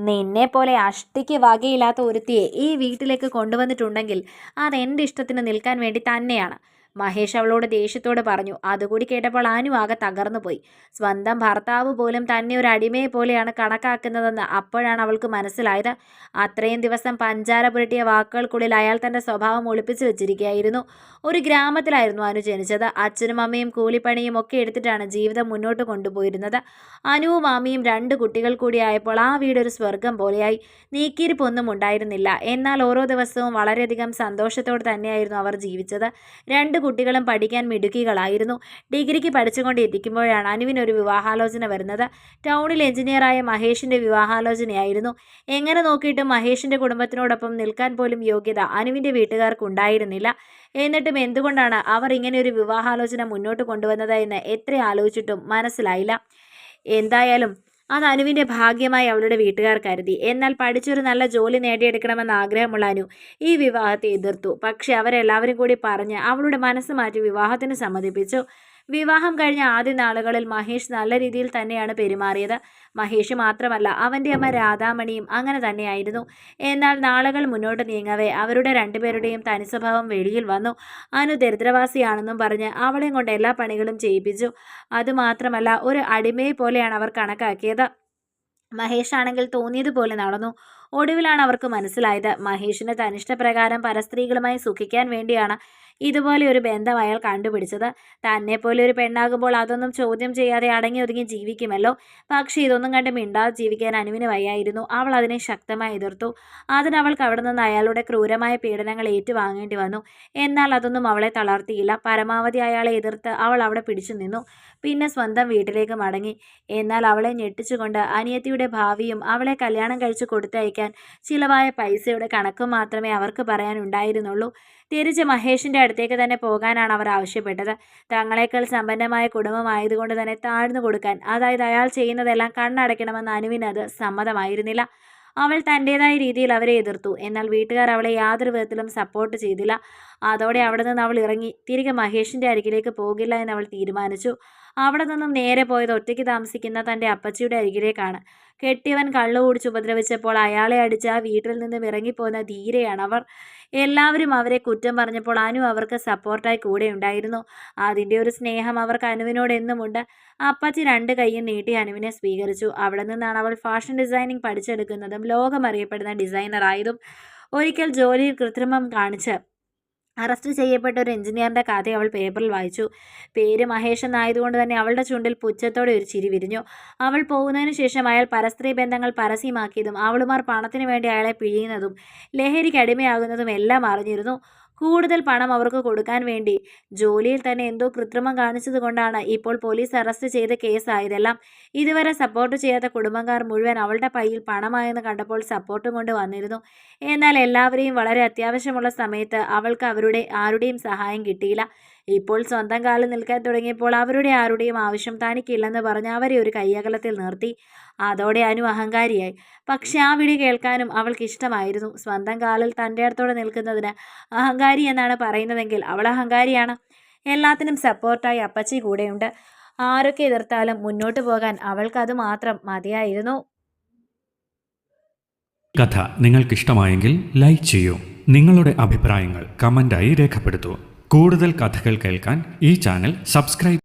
നിന്നെ പോലെ അഷ്ടിക്ക് വകയില്ലാത്ത ഒരുത്തിയെ ഈ വീട്ടിലേക്ക് കൊണ്ടുവന്നിട്ടുണ്ടെങ്കിൽ അതെൻ്റെ ഇഷ്ടത്തിന് നിൽക്കാൻ വേണ്ടി തന്നെയാണ്. മഹേഷ് അവളോട് ദേഷ്യത്തോട് പറഞ്ഞു. അതുകൂടി കേട്ടപ്പോൾ അനു ആകെ തകർന്നു പോയി. സ്വന്തം ഭർത്താവ് പോലും തന്നെ ഒരു അടിമയെ പോലെയാണ് കണക്കാക്കുന്നതെന്ന് അപ്പോഴാണ് അവൾക്ക് മനസ്സിലായത്. അത്രയും ദിവസം പഞ്ചാര പുരട്ടിയ വാക്കുകൾക്കുള്ളിൽ അയാൾ തൻ്റെ സ്വഭാവം ഒളിപ്പിച്ചു വെച്ചിരിക്കുകയായിരുന്നു. ഒരു ഗ്രാമത്തിലായിരുന്നു അനു ജനിച്ചത്. അച്ഛനും അമ്മയും കൂലിപ്പണിയും ഒക്കെ എടുത്തിട്ടാണ് ജീവിതം മുന്നോട്ട് കൊണ്ടുപോയിരുന്നത്. അനുവും മാമിയും 2 കുട്ടികൾ കൂടിയായപ്പോൾ ആ വീടൊരു സ്വർഗം പോലെയായി. നീക്കിയിരിപ്പൊന്നും ഉണ്ടായിരുന്നില്ല. എന്നാൽ ഓരോ ദിവസവും വളരെയധികം സന്തോഷത്തോടെ തന്നെയായിരുന്നു അവർ ജീവിച്ചത്. 2 കുട്ടികളും പഠിക്കാൻ മിടുക്കികളായിരുന്നു. ഡിഗ്രിക്ക് പഠിച്ചുകൊണ്ടിരിക്കുമ്പോഴാണ് അനുവിനൊരു വിവാഹാലോചന വരുന്നത്. ടൗണിൽ എഞ്ചിനീയറായ മഹേഷിൻ്റെ വിവാഹാലോചനയായിരുന്നു. എങ്ങനെ നോക്കിയിട്ടും മഹേഷിൻ്റെ കുടുംബത്തിനോടൊപ്പം നിൽക്കാൻ പോലും യോഗ്യത അനുവിൻ്റെ വീട്ടുകാർക്ക് ഉണ്ടായിരുന്നില്ല. എന്നിട്ടും എന്തുകൊണ്ടാണ് അവർ ഇങ്ങനെയൊരു വിവാഹാലോചന മുന്നോട്ട് കൊണ്ടുവന്നത് എന്ന് എത്ര ആലോചിച്ചിട്ടും മനസ്സിലായില്ല. എന്തായാലും അത് അനുവിൻ്റെ ഭാഗ്യമായി അവളുടെ വീട്ടുകാർ കരുതി. എന്നാൽ പഠിച്ചൊരു നല്ല ജോലി നേടിയെടുക്കണമെന്ന് ആഗ്രഹമുള്ള അനു ഈ വിവാഹത്തെ എതിർത്തു. പക്ഷെ അവരെല്ലാവരും കൂടി പറഞ്ഞ് അവളുടെ മനസ്സ് മാറ്റി വിവാഹത്തിന് സമ്മതിപ്പിച്ചു. വിവാഹം കഴിഞ്ഞ ആദ്യ നാളുകളിൽ മഹേഷ് നല്ല രീതിയിൽ തന്നെയാണ് പെരുമാറിയത്. മഹേഷ് മാത്രമല്ല, അവൻ്റെ അമ്മ രാധാമണിയും അങ്ങനെ തന്നെയായിരുന്നു. എന്നാൽ നാളുകൾ മുന്നോട്ട് നീങ്ങവേ അവരുടെ 2 പേരുടെയും തനിസ്വഭാവം വെളിയിൽ വന്നു. അനു ദരിദ്രവാസിയാണെന്നും പറഞ്ഞ് അവളെയും കൊണ്ട് എല്ലാ പണികളും ചെയ്യിപ്പിച്ചു. അതുമാത്രമല്ല, ഒരു അടിമയെ പോലെയാണ് അവർ കണക്കാക്കിയത്. മഹേഷ് ആണെങ്കിൽ തോന്നിയതുപോലെ നടന്നു. ഒടുവിലാണ് അവർക്ക് മനസ്സിലായത് മഹേഷിന് തനിഷ്ടപ്രകാരം പരസ്ത്രീകളുമായി സുഖിക്കാൻ വേണ്ടിയാണ് ഇതുപോലെ ഒരു ബന്ധം അയാൾ കണ്ടുപിടിച്ചത്. തന്നെ പോലെ ഒരു പെണ്ണാകുമ്പോൾ അതൊന്നും ചോദ്യം ചെയ്യാതെ അടങ്ങി ഒതുങ്ങി ജീവിക്കുമല്ലോ. പക്ഷേ ഇതൊന്നും കണ്ട് മിണ്ടാതെ ജീവിക്കാൻ അനുവിന് വയ്യായിരുന്നു. അവൾ അതിനെ ശക്തമായി എതിർത്തു. അതിനവൾക്ക് അവിടെ നിന്ന് അയാളുടെ ക്രൂരമായ പീഡനങ്ങൾ ഏറ്റുവാങ്ങേണ്ടി വന്നു. എന്നാൽ അതൊന്നും അവളെ തളർത്തിയില്ല. പരമാവധി അയാളെ എതിർത്ത് അവൾ അവിടെ പിടിച്ചു നിന്നു. പിന്നെ സ്വന്തം വീട്ടിലേക്ക് മടങ്ങി. എന്നാൽ അവളെ ഞെട്ടിച്ചുകൊണ്ട് അനിയത്തിയുടെ ഭാവിയും അവളെ കല്യാണം കഴിച്ചു കൊടുത്തയക്കാൻ ചിലവായ പൈസയുടെ കണക്കും മാത്രമേ അവർക്ക് പറയാനുണ്ടായിരുന്നുള്ളൂ. തിരിച്ച് മഹേഷിൻ്റെ അടുത്തേക്ക് തന്നെ പോകാനാണ് അവർ ആവശ്യപ്പെട്ടത്. തങ്ങളെക്കാൾ സമ്പന്നമായ കുടുംബമായതുകൊണ്ട് തന്നെ താഴ്ന്നു കൊടുക്കാൻ, അതായത് അയാൾ ചെയ്യുന്നതെല്ലാം കണ്ണടയ്ക്കണമെന്ന് അനുവിനത് സമ്മതമായിരുന്നില്ല. അവൾ തൻ്റേതായ രീതിയിൽ അവരെ എതിർത്തു. എന്നാൽ വീട്ടുകാർ അവളെ യാതൊരു വിധത്തിലും സപ്പോർട്ട് ചെയ്തില്ല. അതോടെ അവിടെ നിന്ന് അവൾ ഇറങ്ങി തിരികെ മഹേഷിൻ്റെ അരികിലേക്ക് പോകില്ല എന്ന് അവൾ തീരുമാനിച്ചു. അവിടെ നിന്നും നേരെ പോയത് ഒറ്റയ്ക്ക് താമസിക്കുന്ന തൻ്റെ അപ്പച്ചിയുടെ അരികിലേക്കാണ്. കെട്ടിയവൻ കള്ളു കുടിച്ച് ഉപദ്രവിച്ചപ്പോൾ അയാളെ അടിച്ച് ആ വീട്ടിൽ നിന്നും ഇറങ്ങിപ്പോകുന്ന ധീരയാണവർ. എല്ലാവരും അവരെ കുറ്റം പറഞ്ഞപ്പോൾ അനു അവർക്ക് സപ്പോർട്ടായി കൂടെ ഉണ്ടായിരുന്നു. അതിൻ്റെ ഒരു സ്നേഹം അവർക്ക് അനുവിനോട് എന്നുമുണ്ട്. അപ്പച്ചി 2 കൈയും നീട്ടി അനുവിനെ സ്വീകരിച്ചു. അവിടെ നിന്നാണ് അവൾ ഫാഷൻ ഡിസൈനിങ് പഠിച്ചെടുക്കുന്നതും ലോകമറിയപ്പെടുന്ന ഡിസൈനറായതും. ഒരിക്കൽ ജോലിയിൽ കൃത്രിമം കാണിച്ച് അറസ്റ്റ് ചെയ്യപ്പെട്ട ഒരു എഞ്ചിനീയറിൻ്റെ കഥ അവൾ പേപ്പറിൽ വായിച്ചു. പേര് മഹേഷ് എന്നായതുകൊണ്ട് തന്നെ അവളുടെ ചുണ്ടിൽ പുച്ഛത്തോടെ ഒരു ചിരി വിരിഞ്ഞു. അവൾ പോകുന്നതിന് ശേഷം അയാൾ പരസ്ത്രീ ബന്ധങ്ങൾ പരസ്യമാക്കിയതും അവളുമാർ പണത്തിന് വേണ്ടി അയാളെ പിഴിയുന്നതും ലഹരിക്ക് അടിമയാകുന്നതും എല്ലാം അറിഞ്ഞിരുന്നു. കൂടുതൽ പണം അവർക്ക് കൊടുക്കാൻ വേണ്ടി ജോലിയിൽ തന്നെ എന്തോ കൃത്രിമം കാണിച്ചത് കൊണ്ടാണ് ഇപ്പോൾ പോലീസ് അറസ്റ്റ് ചെയ്ത കേസായതെല്ലാം. ഇതുവരെ സപ്പോർട്ട് ചെയ്യാത്ത കുടുംബക്കാർ മുഴുവൻ അവളുടെ പൈയിൽ പണമായെന്ന് കണ്ടപ്പോൾ സപ്പോർട്ടും കൊണ്ട് വന്നിരുന്നു. എന്നാൽ എല്ലാവരെയും വളരെ അത്യാവശ്യമുള്ള സമയത്ത് അവൾക്ക് ആരുടെയും സഹായം കിട്ടിയില്ല. ഇപ്പോൾ സ്വന്തം കാലിൽ നിൽക്കാൻ തുടങ്ങിയപ്പോൾ അവരുടെ ആരുടെയും ആവശ്യം തനിക്കില്ലെന്ന് പറഞ്ഞ് അവരെ ഒരു കയ്യകലത്തിൽ നിർത്തി. അതോടെ അനു അഹങ്കാരിയായി. പക്ഷെ ആ വിളി കേൾക്കാനും അവൾക്ക് ഇഷ്ടമായിരുന്നു. സ്വന്തം കാലിൽ തൻ്റെ അടുത്തോടെ നിൽക്കുന്നതിന് അഹങ്കാരി എന്നാണ് പറയുന്നതെങ്കിൽ അവൾ അഹങ്കാരിയാണ്. എല്ലാത്തിനും സപ്പോർട്ടായി അപ്പച്ചി കൂടെയുണ്ട്. ആരൊക്കെ എതിർത്താലും മുന്നോട്ട് പോകാൻ അവൾക്കത് മാത്രം മതിയായിരുന്നു. കഥ നിങ്ങൾക്കിഷ്ടമായെങ്കിൽ ലൈക്ക് ചെയ്യൂ. നിങ്ങളുടെ അഭിപ്രായങ്ങൾ കമൻ്റായി രേഖപ്പെടുത്തൂ. കൂടുതൽ കഥകൾ കേൾക്കാൻ ഈ ചാനൽ സബ്സ്ക്രൈബ്